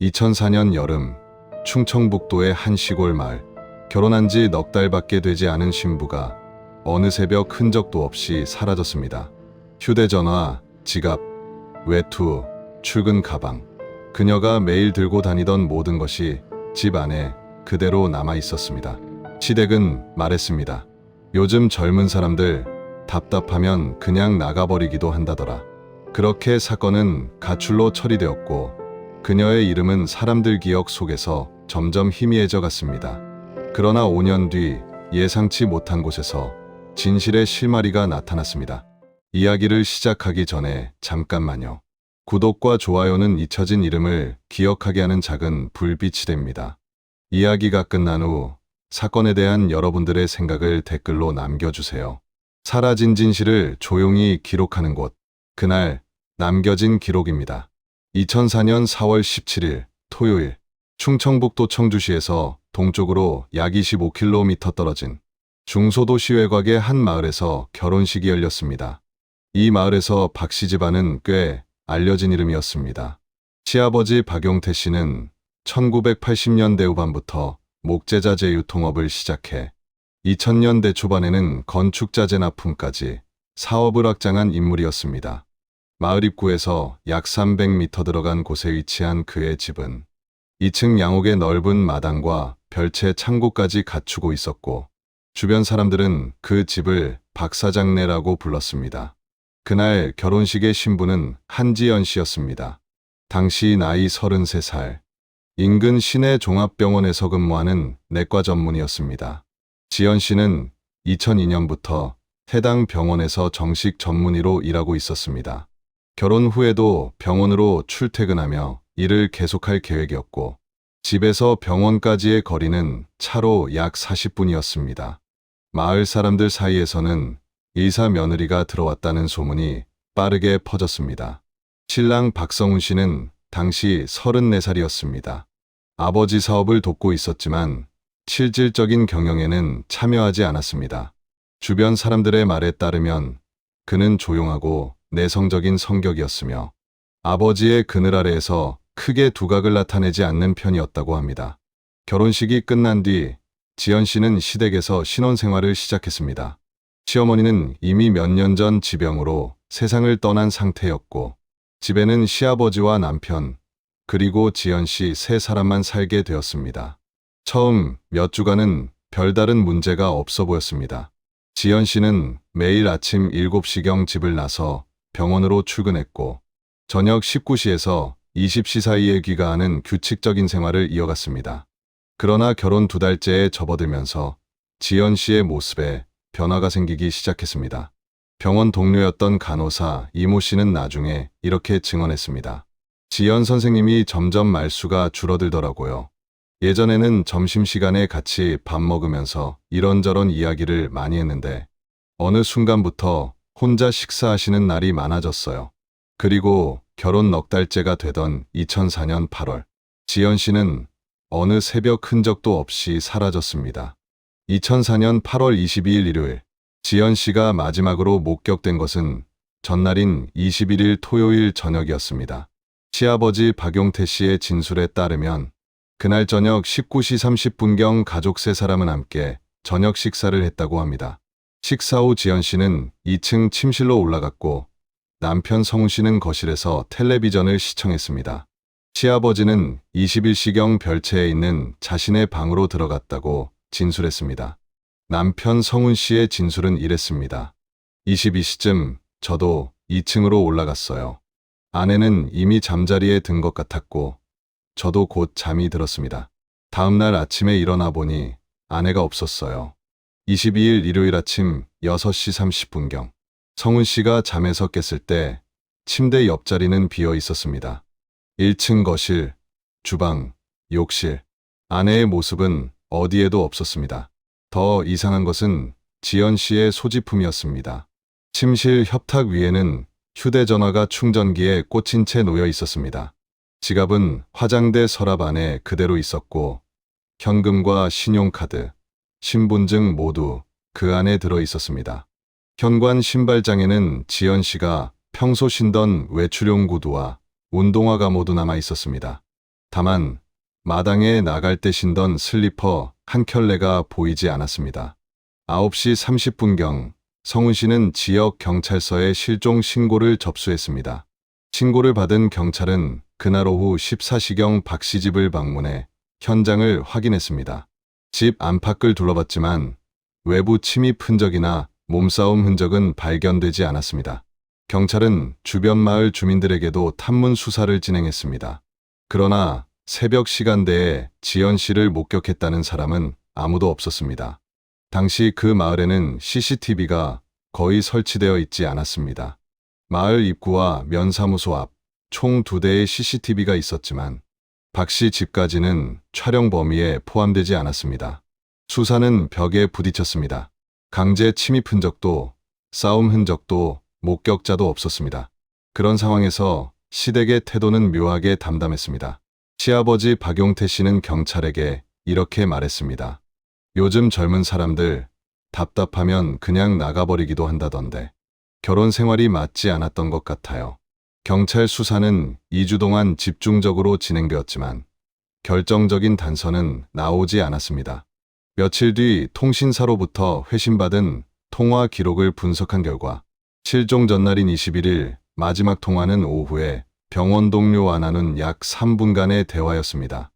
2004년 여름, 충청북도의 한 시골 마을. 결혼한 지 넉 달밖에 되지 않은 신부가 어느 새벽 흔적도 없이 사라졌습니다. 휴대전화, 지갑, 외투, 출근 가방. 그녀가 매일 들고 다니던 모든 것이 집 안에 그대로 남아 있었습니다. 시댁은 말했습니다. 요즘 젊은 사람들 답답하면 그냥 나가버리기도 한다더라. 그렇게 사건은 가출로 처리되었고 그녀의 이름은 사람들 기억 속에서 점점 희미해져 갔습니다. 그러나 5년 뒤 예상치 못한 곳에서 진실의 실마리가 나타났습니다. 이야기를 시작하기 전에 잠깐만요. 구독과 좋아요는 잊혀진 이름을 기억하게 하는 작은 불빛이 됩니다. 이야기가 끝난 후 사건에 대한 여러분들의 생각을 댓글로 남겨주세요. 사라진 진실을 조용히 기록하는 곳. 그날 남겨진 기록입니다. 2004년 4월 17일 토요일, 충청북도 청주시에서 동쪽으로 약 25km 떨어진 중소도시 외곽의 한 마을에서 결혼식이 열렸습니다. 이 마을에서 박씨 집안은 꽤 알려진 이름이었습니다. 시아버지 박용태 씨는 1980년대 후반부터 목재자재 유통업을 시작해 2000년대 초반에는 건축자재 납품까지 사업을 확장한 인물이었습니다. 마을 입구에서 약 300m 들어간 곳에 위치한 그의 집은 2층 양옥의 넓은 마당과 별채 창고까지 갖추고 있었고 주변 사람들은 그 집을 박사장네라고 불렀습니다. 그날 결혼식의 신부는 한지연 씨였습니다. 당시 나이 33살, 인근 시내 종합병원에서 근무하는 내과 전문의였습니다. 지연 씨는 2002년부터 해당 병원에서 정식 전문의로 일하고 있었습니다. 결혼 후에도 병원으로 출퇴근하며 일을 계속할 계획이었고 집에서 병원까지의 거리는 차로 약 40분이었습니다. 마을 사람들 사이에서는 의사 며느리가 들어왔다는 소문이 빠르게 퍼졌습니다. 신랑 박성훈 씨는 당시 34살이었습니다. 아버지 사업을 돕고 있었지만 실질적인 경영에는 참여하지 않았습니다. 주변 사람들의 말에 따르면 그는 조용하고 내성적인 성격이었으며 아버지의 그늘 아래에서 크게 두각을 나타내지 않는 편이었다고 합니다. 결혼식이 끝난 뒤 지연 씨는 시댁에서 신혼생활을 시작했습니다. 시어머니는 이미 몇 년 전 지병으로 세상을 떠난 상태였고 집에는 시아버지와 남편 그리고 지연 씨 세 사람만 살게 되었습니다. 처음 몇 주간은 별다른 문제가 없어 보였습니다. 지연 씨는 매일 아침 7시경 집을 나서 병원으로 출근했고 저녁 19시에서 20시 사이에 귀가하는 규칙적인 생활을 이어갔습니다. 그러나 결혼 2달째에 접어들면서 지연 씨의 모습에 변화가 생기기 시작했습니다. 병원 동료였던 간호사 이모 씨는 나중에 이렇게 증언했습니다. 지연 선생님이 점점 말수가 줄어들더라고요. 예전에는 점심시간에 같이 밥 먹으면서 이런저런 이야기를 많이 했는데 어느 순간부터 혼자 식사하시는 날이 많아졌어요. 그리고 결혼 넉 달째가 되던 2004년 8월, 지연 씨는 어느 새벽 흔적도 없이 사라졌습니다. 2004년 8월 22일 일요일, 지연 씨가 마지막으로 목격된 것은 전날인 21일 토요일 저녁이었습니다. 시아버지 박용태 씨의 진술에 따르면 그날 저녁 19시 30분경 가족 세 사람은 함께 저녁 식사를 했다고 합니다. 식사 후 지연 씨는 2층 침실로 올라갔고 남편 성훈 씨는 거실에서 텔레비전을 시청했습니다. 시아버지는 21시경 별채에 있는 자신의 방으로 들어갔다고 진술했습니다. 남편 성훈 씨의 진술은 이랬습니다. 22시쯤 저도 2층으로 올라갔어요. 아내는 이미 잠자리에 든 것 같았고 저도 곧 잠이 들었습니다. 다음 날 아침에 일어나 보니 아내가 없었어요. 22일 일요일 아침 6시 30분경 성훈 씨가 잠에서 깼을 때 침대 옆자리는 비어 있었습니다. 1층 거실, 주방, 욕실. 아내의 모습은 어디에도 없었습니다. 더 이상한 것은 지연 씨의 소지품이었습니다. 침실 협탁 위에는 휴대전화가 충전기에 꽂힌 채 놓여 있었습니다. 지갑은 화장대 서랍 안에 그대로 있었고 현금과 신용카드, 신분증 모두 그 안에 들어 있었습니다. 현관 신발장에는 지연 씨가 평소 신던 외출용 구두와 운동화가 모두 남아 있었습니다. 다만 마당에 나갈 때 신던 슬리퍼 한 켤레가 보이지 않았습니다. 9시 30분경 성훈 씨는 지역 경찰서에 실종 신고를 접수했습니다. 신고를 받은 경찰은 그날 오후 14시경 박 씨 집을 방문해 현장을 확인했습니다. 집 안팎을 둘러봤지만 외부 침입 흔적이나 몸싸움 흔적은 발견되지 않았습니다. 경찰은 주변 마을 주민들에게도 탐문 수사를 진행했습니다. 그러나 새벽 시간대에 지연 씨를 목격했다는 사람은 아무도 없었습니다. 당시 그 마을에는 CCTV가 거의 설치되어 있지 않았습니다. 마을 입구와 면사무소 앞 총 2대의 CCTV가 있었지만 박 씨 집까지는 촬영 범위에 포함되지 않았습니다. 수사는 벽에 부딪혔습니다. 강제 침입 흔적도 싸움 흔적도 목격자도 없었습니다. 그런 상황에서 시댁의 태도는 묘하게 담담했습니다. 시아버지 박용태 씨는 경찰에게 이렇게 말했습니다. 요즘 젊은 사람들 답답하면 그냥 나가버리기도 한다던데 결혼 생활이 맞지 않았던 것 같아요. 경찰 수사는 2주 동안 집중적으로 진행되었지만 결정적인 단서는 나오지 않았습니다. 며칠 뒤 통신사로부터 회신받은 통화 기록을 분석한 결과 실종 전날인 21일 마지막 통화는 오후에 병원 동료와 나눈 약 3분간의 대화였습니다.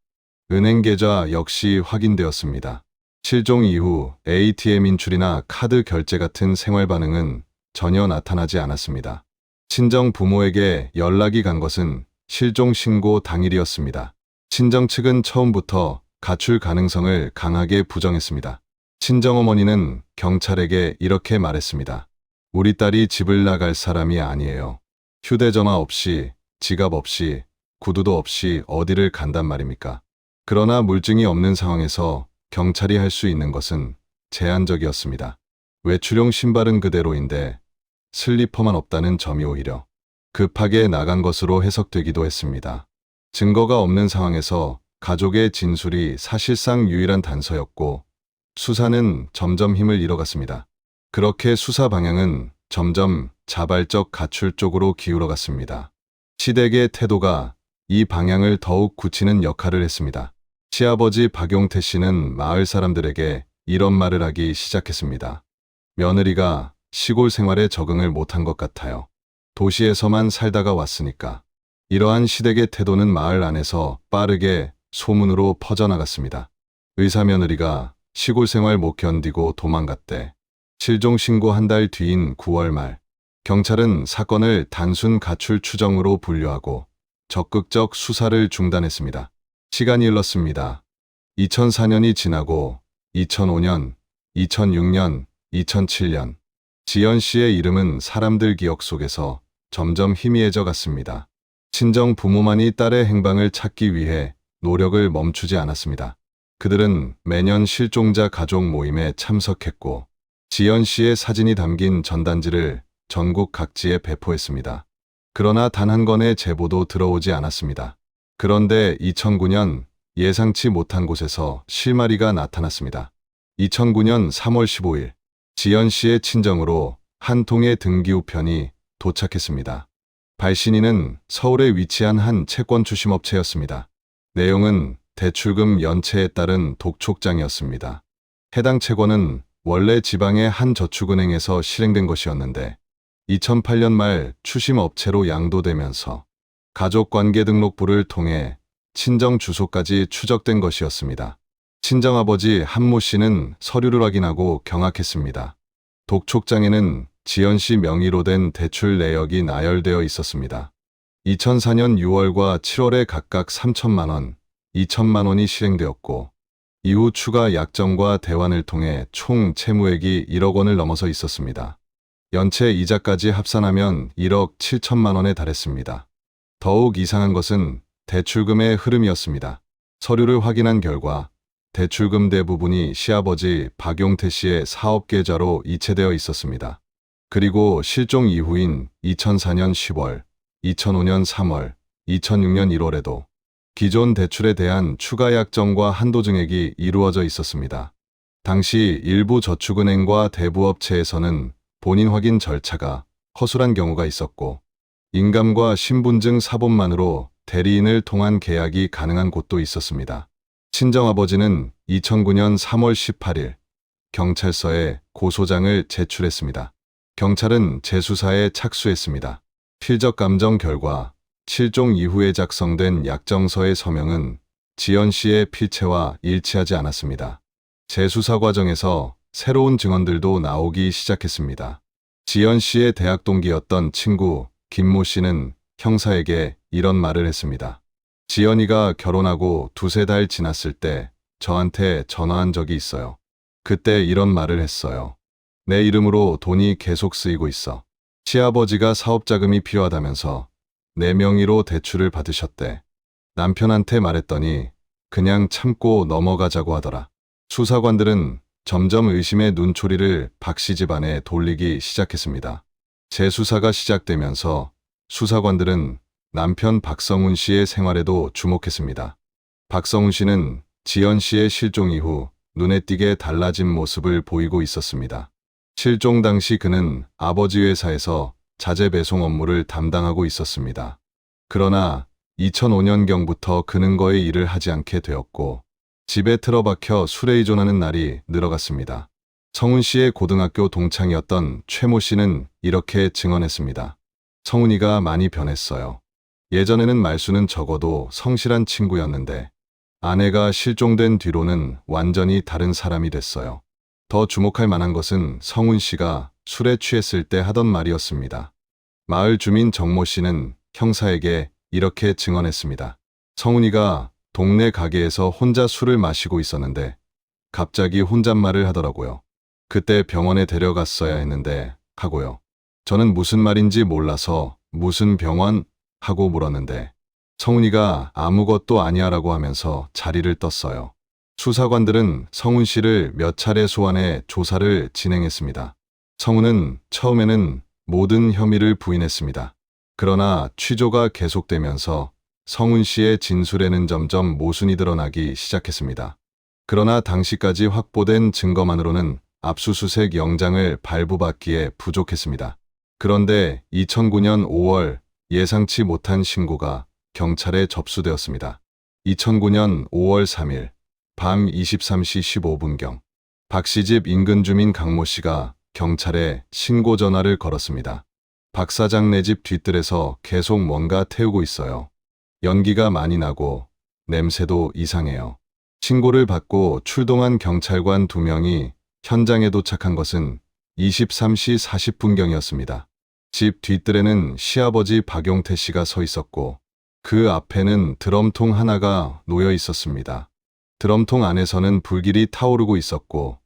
은행 계좌 역시 확인되었습니다. 실종 이후 ATM 인출이나 카드 결제 같은 생활 반응은 전혀 나타나지 않았습니다. 친정 부모에게 연락이 간 것은 실종 신고 당일이었습니다. 친정 측은 처음부터 가출 가능성을 강하게 부정했습니다. 친정어머니는 경찰에게 이렇게 말했습니다. 우리 딸이 집을 나갈 사람이 아니에요. 휴대전화 없이, 지갑 없이, 구두도 없이 어디를 간단 말입니까? 그러나 물증이 없는 상황에서 경찰이 할 수 있는 것은 제한적이었습니다. 외출용 신발은 그대로인데 슬리퍼만 없다는 점이 오히려 급하게 나간 것으로 해석되기도 했습니다. 증거가 없는 상황에서 가족의 진술이 사실상 유일한 단서였고 수사는 점점 힘을 잃어갔습니다. 그렇게 수사 방향은 점점 자발적 가출 쪽으로 기울어갔습니다. 시댁의 태도가 이 방향을 더욱 굳히는 역할을 했습니다. 시아버지 박용태 씨는 마을 사람들에게 이런 말을 하기 시작했습니다. 며느리가 시골 생활에 적응을 못한 것 같아요. 도시에서만 살다가 왔으니까. 이러한 시댁의 태도는 마을 안에서 빠르게 소문으로 퍼져나갔습니다. 의사 며느리가 시골 생활 못 견디고 도망갔대. 실종 신고 한 달 뒤인 9월 말, 경찰은 사건을 단순 가출 추정으로 분류하고 적극적 수사를 중단했습니다. 시간이 흘렀습니다. 2004년이 지나고 2005년, 2006년, 2007년, 지연 씨의 이름은 사람들 기억 속에서 점점 희미해져 갔습니다. 친정 부모만이 딸의 행방을 찾기 위해 노력을 멈추지 않았습니다. 그들은 매년 실종자 가족 모임에 참석했고 지연 씨의 사진이 담긴 전단지를 전국 각지에 배포했습니다. 그러나 단 한 건의 제보도 들어오지 않았습니다. 그런데 2009년 예상치 못한 곳에서 실마리가 나타났습니다. 2009년 3월 15일 지연 씨의 친정으로 한 통의 등기우편이 도착했습니다. 발신인은 서울에 위치한 한 채권 추심업체였습니다. 내용은 대출금 연체에 따른 독촉장이었습니다. 해당 채권은 원래 지방의 한 저축은행에서 실행된 것이었는데 2008년 말 추심업체로 양도되면서 가족관계등록부를 통해 친정 주소까지 추적된 것이었습니다. 친정아버지 한모 씨는 서류를 확인하고 경악했습니다. 독촉장에는 지연 씨 명의로 된 대출 내역이 나열되어 있었습니다. 2004년 6월과 7월에 각각 3천만 원, 2천만 원이 실행되었고 이후 추가 약정과 대환을 통해 총 채무액이 1억 원을 넘어서 있었습니다. 연체 이자까지 합산하면 1억 7천만 원에 달했습니다. 더욱 이상한 것은 대출금의 흐름이었습니다. 서류를 확인한 결과 대출금 대부분이 시아버지 박용태 씨의 사업 계좌로 이체되어 있었습니다. 그리고 실종 이후인 2004년 10월, 2005년 3월, 2006년 1월에도 기존 대출에 대한 추가 약정과 한도 증액이 이루어져 있었습니다. 당시 일부 저축은행과 대부업체에서는 본인 확인 절차가 허술한 경우가 있었고 인감과 신분증 사본만으로 대리인을 통한 계약이 가능한 곳도 있었습니다. 친정아버지는 2009년 3월 18일 경찰서에 고소장을 제출했습니다. 경찰은 재수사에 착수했습니다. 필적 감정 결과 실종 이후에 작성된 약정서의 서명은 지연 씨의 필체와 일치하지 않았습니다. 재수사 과정에서 새로운 증언들도 나오기 시작했습니다. 지연 씨의 대학 동기였던 친구 김모 씨는 형사에게 이런 말을 했습니다. 지연이가 결혼하고 두세 달 지났을 때 저한테 전화한 적이 있어요. 그때 이런 말을 했어요. 내 이름으로 돈이 계속 쓰이고 있어. 시아버지가 사업 자금이 필요하다면서 내 명의로 대출을 받으셨대. 남편한테 말했더니 그냥 참고 넘어가자고 하더라. 수사관들은 점점 의심의 눈초리를 박 씨 집안에 돌리기 시작했습니다. 재수사가 시작되면서 수사관들은 남편 박성훈 씨의 생활에도 주목했습니다. 박성훈 씨는 지연 씨의 실종 이후 눈에 띄게 달라진 모습을 보이고 있었습니다. 실종 당시 그는 아버지 회사에서 자재 배송 업무를 담당하고 있었습니다. 그러나 2005년경부터 그는 거의 일을 하지 않게 되었고 집에 틀어박혀 술에 의존하는 날이 늘어갔습니다. 성훈 씨의 고등학교 동창이었던 최모 씨는 이렇게 증언했습니다. 성훈이가 많이 변했어요. 예전에는 말수는 적어도 성실한 친구였는데 아내가 실종된 뒤로는 완전히 다른 사람이 됐어요. 더 주목할 만한 것은 성훈 씨가 술에 취했을 때 하던 말이었습니다. 마을 주민 정모 씨는 형사에게 이렇게 증언했습니다. 성훈이가 동네 가게에서 혼자 술을 마시고 있었는데 갑자기 혼잣말을 하더라고요. 그때 병원에 데려갔어야 했는데 하고요. 저는 무슨 말인지 몰라서 무슨 병원? 하고 물었는데 성훈이가 아무것도 아니야라고 하면서 자리를 떴어요. 수사관들은 성훈 씨를 몇 차례 소환해 조사를 진행했습니다. 성훈은 처음에는 모든 혐의를 부인했습니다. 그러나 취조가 계속되면서 성훈 씨의 진술에는 점점 모순이 드러나기 시작했습니다. 그러나 당시까지 확보된 증거만으로는 압수수색 영장을 발부받기에 부족했습니다. 그런데 2009년 5월 예상치 못한 신고가 경찰에 접수되었습니다. 2009년 5월 3일 밤 23시 15분경 박 씨 집 인근 주민 강모 씨가 경찰에 신고 전화를 걸었습니다. 박 사장 네 집 뒤뜰에서 계속 뭔가 태우고 있어요. 연기가 많이 나고 냄새도 이상해요. 신고를 받고 출동한 경찰관 2명이 현장에 도착한 것은 23시 40분경이었습니다. 집 뒤뜰에는 시아버지 박용태 씨가 서 있었고 그 앞에는 드럼통 하나가 놓여 있었습니다. 드럼통 안에서는 불길이 타오르고 있었고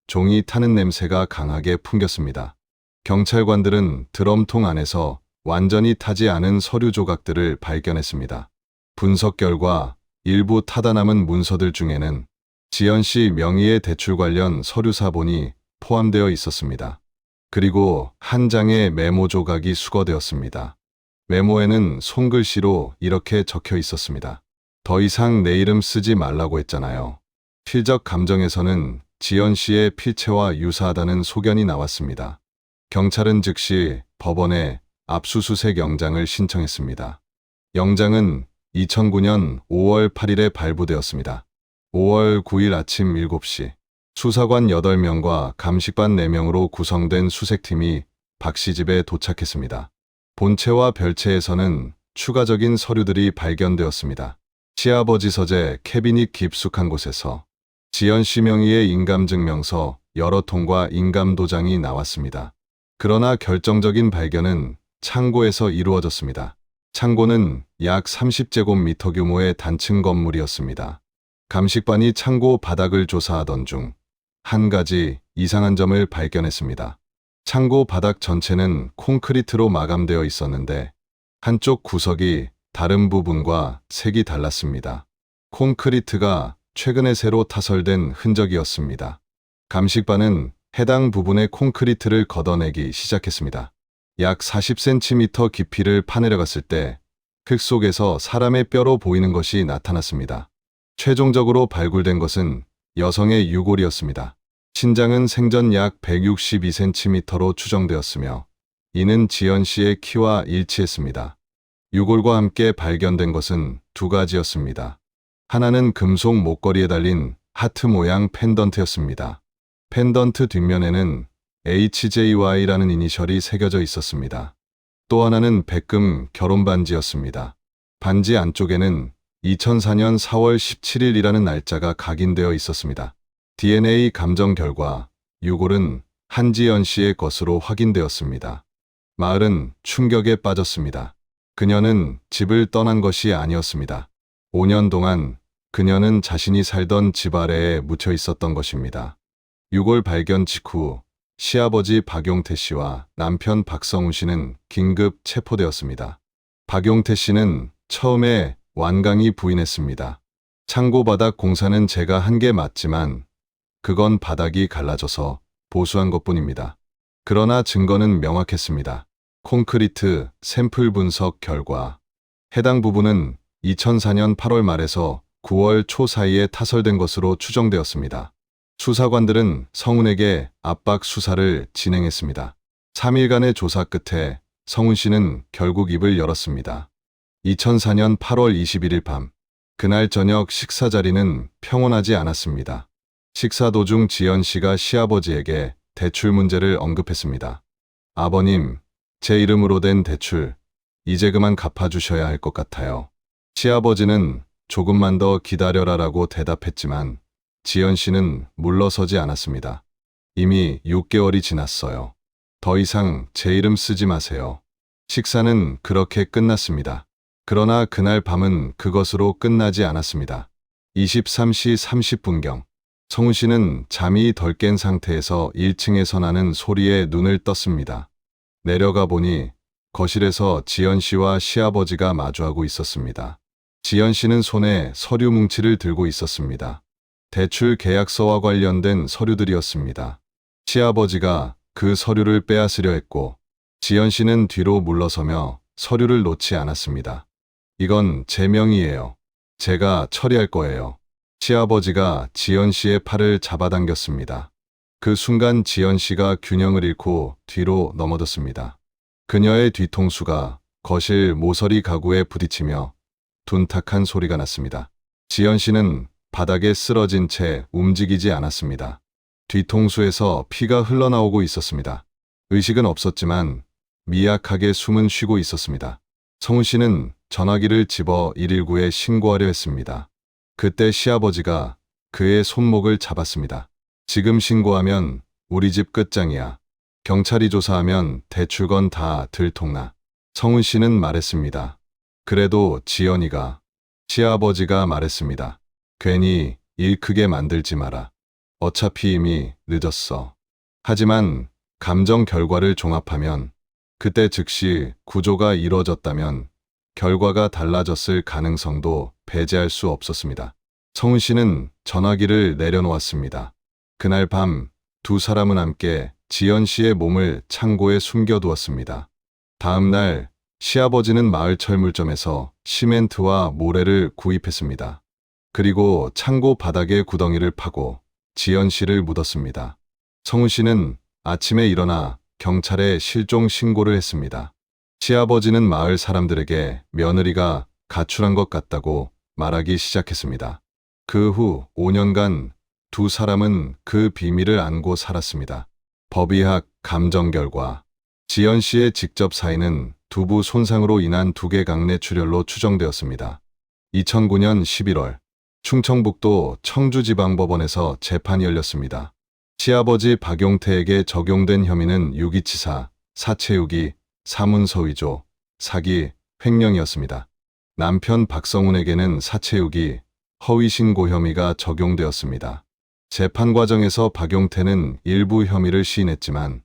종이 타는 냄새가 강하게 풍겼습니다. 경찰관들은 드럼통 안에서 완전히 타지 않은 서류 조각들을 발견했습니다. 분석 결과 일부 타다 남은 문서들 중에는 지연 씨 명의의 대출 관련 서류 사본이 포함되어 있었습니다. 그리고 한 장의 메모 조각이 수거되었습니다. 메모에는 손글씨로 이렇게 적혀 있었습니다. 더 이상 내 이름 쓰지 말라고 했잖아요. 필적 감정에서는 지연 씨의 필체와 유사하다는 소견이 나왔습니다. 경찰은 즉시 법원에 압수수색 영장을 신청했습니다. 영장은 2009년 5월 8일에 발부되었습니다. 5월 9일 아침 7시 수사관 8명과 감식반 4명으로 구성된 수색팀이 박 씨 집에 도착했습니다. 본체와 별체에서는 추가적인 서류들이 발견되었습니다. 시아버지 서재 캐비닛 깊숙한 곳에서 지연 씨 명의의 인감증명서 여러 통과 인감도장이 나왔습니다. 그러나 결정적인 발견은 창고에서 이루어졌습니다. 창고는 약 30제곱미터 규모의 단층 건물이었습니다. 감식반이 창고 바닥을 조사하던 중 한 가지 이상한 점을 발견했습니다. 창고 바닥 전체는 콘크리트로 마감되어 있었는데 한쪽 구석이 다른 부분과 색이 달랐습니다. 콘크리트가 최근에 새로 타설된 흔적이었습니다. 감식반은 해당 부분의 콘크리트를 걷어내기 시작했습니다. 약 40cm 깊이를 파내려갔을 때 흙 속에서 사람의 뼈로 보이는 것이 나타났습니다. 최종적으로 발굴된 것은 여성의 유골이었습니다. 신장은 생전 약 162cm로 추정되었으며 이는 지연 씨의 키와 일치했습니다. 유골과 함께 발견된 것은 두 가지였습니다. 하나는 금속 목걸이에 달린 하트 모양 펜던트였습니다. 펜던트 뒷면에는 HJY라는 이니셜이 새겨져 있었습니다. 또 하나는 백금 결혼 반지였습니다. 반지 안쪽에는 2004년 4월 17일이라는 날짜가 각인되어 있었습니다. DNA 감정 결과 유골은 한지연 씨의 것으로 확인되었습니다. 마을은 충격에 빠졌습니다. 그녀는 집을 떠난 것이 아니었습니다. 5년 동안 그녀는 자신이 살던 집 아래에 묻혀 있었던 것입니다. 유골 발견 직후 시아버지 박용태 씨와 남편 박성훈 씨는 긴급 체포되었습니다. 박용태 씨는 처음에 완강히 부인했습니다. 창고 바닥 공사는 제가 한 게 맞지만 그건 바닥이 갈라져서 보수한 것뿐입니다. 그러나 증거는 명확했습니다. 콘크리트 샘플 분석 결과 해당 부분은 2004년 8월 말에서 9월 초 사이에 타설된 것으로 추정되었습니다. 수사관들은 성훈에게 압박 수사를 진행했습니다. 3일간의 조사 끝에 성훈 씨는 결국 입을 열었습니다. 2004년 8월 21일 밤, 그날 저녁 식사 자리는 평온하지 않았습니다. 식사 도중 지연 씨가 시아버지에게 대출 문제를 언급했습니다. 아버님, 제 이름으로 된 대출, 이제 그만 갚아주셔야 할 것 같아요. 시아버지는 조금만 더 기다려라라고 대답했지만 지연 씨는 물러서지 않았습니다. 이미 6개월이 지났어요. 더 이상 제 이름 쓰지 마세요. 식사는 그렇게 끝났습니다. 그러나 그날 밤은 그것으로 끝나지 않았습니다. 23시 30분경 성훈 씨는 잠이 덜 깬 상태에서 1층에서 나는 소리에 눈을 떴습니다. 내려가 보니 거실에서 지연 씨와 시아버지가 마주하고 있었습니다. 지연 씨는 손에 서류 뭉치를 들고 있었습니다. 대출 계약서와 관련된 서류들이었습니다. 시아버지가 그 서류를 빼앗으려 했고 지연 씨는 뒤로 물러서며 서류를 놓지 않았습니다. 이건 제 명의예요. 제가 처리할 거예요. 시아버지가 지연 씨의 팔을 잡아당겼습니다. 그 순간 지연 씨가 균형을 잃고 뒤로 넘어졌습니다. 그녀의 뒤통수가 거실 모서리 가구에 부딪히며 둔탁한 소리가 났습니다. 지연 씨는 바닥에 쓰러진 채 움직이지 않았습니다. 뒤통수에서 피가 흘러나오고 있었습니다. 의식은 없었지만 미약하게 숨은 쉬고 있었습니다. 성훈 씨는 전화기를 집어 119에 신고하려 했습니다. 그때 시아버지가 그의 손목을 잡았습니다. 지금 신고하면 우리 집 끝장이야. 경찰이 조사하면 대출건 다 들통나. 성훈 씨는 말했습니다. 그래도 지연이가, 시아버지가 말했습니다. 괜히 일 크게 만들지 마라. 어차피 이미 늦었어. 하지만 감정 결과를 종합하면 그때 즉시 구조가 이뤄졌다면 결과가 달라졌을 가능성도 배제할 수 없었습니다. 성훈 씨는 전화기를 내려놓았습니다. 그날 밤 두 사람은 함께 지연 씨의 몸을 창고에 숨겨두었습니다. 다음 날 시아버지는 마을 철물점에서 시멘트와 모래를 구입했습니다. 그리고 창고 바닥에 구덩이를 파고 지연 씨를 묻었습니다. 성훈 씨는 아침에 일어나 경찰에 실종 신고를 했습니다. 시아버지는 마을 사람들에게 며느리가 가출한 것 같다고 말하기 시작했습니다. 그 후 5년간 두 사람은 그 비밀을 안고 살았습니다. 법의학 감정 결과 지연 씨의 직접 사인은 두부 손상으로 인한 두개강내 출혈로 추정되었습니다. 2009년 11월 충청북도 청주지방법원에서 재판이 열렸습니다. 시아버지 박용태에게 적용된 혐의는 유기치사, 사체유기, 사문서위조, 사기, 횡령이었습니다. 남편 박성훈에게는 사체유기, 허위신고 혐의가 적용되었습니다. 재판 과정에서 박용태는 일부 혐의를 시인했지만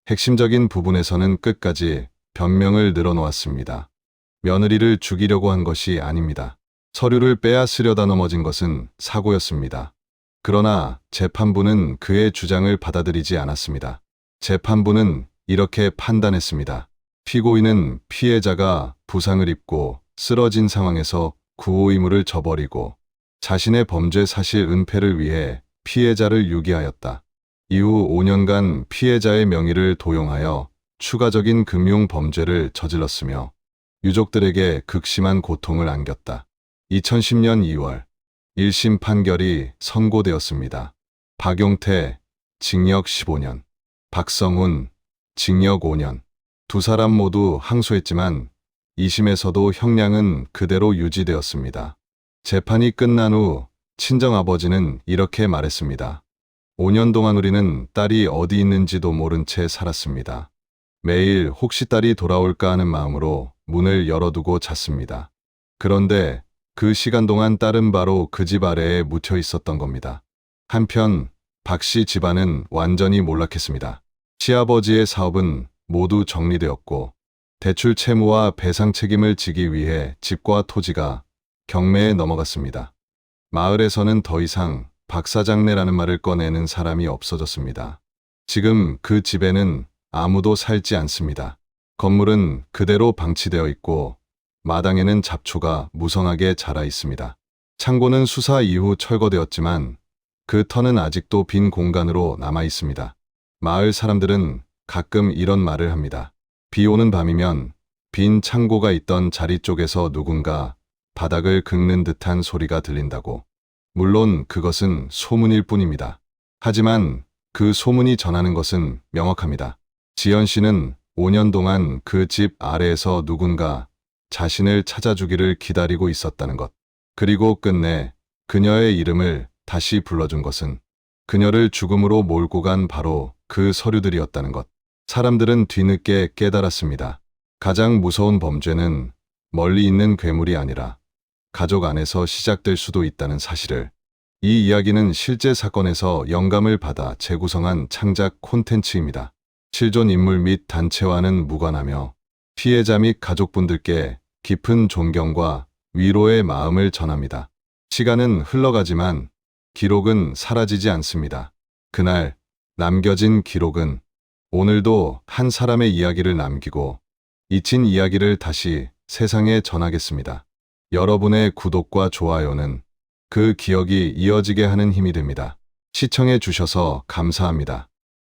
핵심적인 부분에서는 끝까지 변명을 늘어놓았습니다. 며느리를 죽이려고 한 것이 아닙니다. 서류를 빼앗으려다 넘어진 것은 사고였습니다. 그러나 재판부는 그의 주장을 받아들이지 않았습니다. 재판부는 이렇게 판단했습니다. 피고인은 피해자가 부상을 입고 쓰러진 상황에서 구호 의무를 저버리고 자신의 범죄 사실 은폐를 위해 피해자를 유기하였다. 이후 5년간 피해자의 명의를 도용하여 추가적인 금융 범죄를 저질렀으며 유족들에게 극심한 고통을 안겼다. 2010년 2월 1심 판결이 선고되었습니다. 박용태 징역 15년, 박성훈 징역 5년. 두 사람 모두 항소했지만 2심에서도 형량은 그대로 유지되었습니다. 재판이 끝난 후 친정아버지는 이렇게 말했습니다. 5년 동안 우리는 딸이 어디 있는지도 모른 채 살았습니다. 매일 혹시 딸이 돌아올까 하는 마음으로 문을 열어두고 잤습니다. 그런데 그 시간 동안 딸은 바로 그 집 아래에 묻혀 있었던 겁니다. 한편 박 씨 집안은 완전히 몰락했습니다. 시아버지의 사업은 모두 정리되었고 대출 채무와 배상 책임을 지기 위해 집과 토지가 경매에 넘어갔습니다. 마을에서는 더 이상 박사장네라는 말을 꺼내는 사람이 없어졌습니다. 지금 그 집에는 아무도 살지 않습니다. 건물은 그대로 방치되어 있고 마당에는 잡초가 무성하게 자라 있습니다. 창고는 수사 이후 철거되었지만 그 터는 아직도 빈 공간으로 남아 있습니다. 마을 사람들은 가끔 이런 말을 합니다. 비 오는 밤이면 빈 창고가 있던 자리 쪽에서 누군가 바닥을 긁는 듯한 소리가 들린다고. 물론 그것은 소문일 뿐입니다. 하지만 그 소문이 전하는 것은 명확합니다. 지연 씨는 5년 동안 그 집 아래에서 누군가 자신을 찾아주기를 기다리고 있었다는 것. 그리고 끝내 그녀의 이름을 다시 불러준 것은 그녀를 죽음으로 몰고 간 바로 그 서류들이었다는 것. 사람들은 뒤늦게 깨달았습니다. 가장 무서운 범죄는 멀리 있는 괴물이 아니라 가족 안에서 시작될 수도 있다는 사실을. 이 이야기는 실제 사건에서 영감을 받아 재구성한 창작 콘텐츠입니다. 실존 인물 및 단체와는 무관하며 피해자 및 가족분들께 깊은 존경과 위로의 마음을 전합니다. 시간은 흘러가지만 기록은 사라지지 않습니다. 그날 남겨진 기록은 오늘도 한 사람의 이야기를 남기고 잊힌 이야기를 다시 세상에 전하겠습니다. 여러분의 구독과 좋아요는 그 기억이 이어지게 하는 힘이 됩니다. 시청해 주셔서 감사합니다.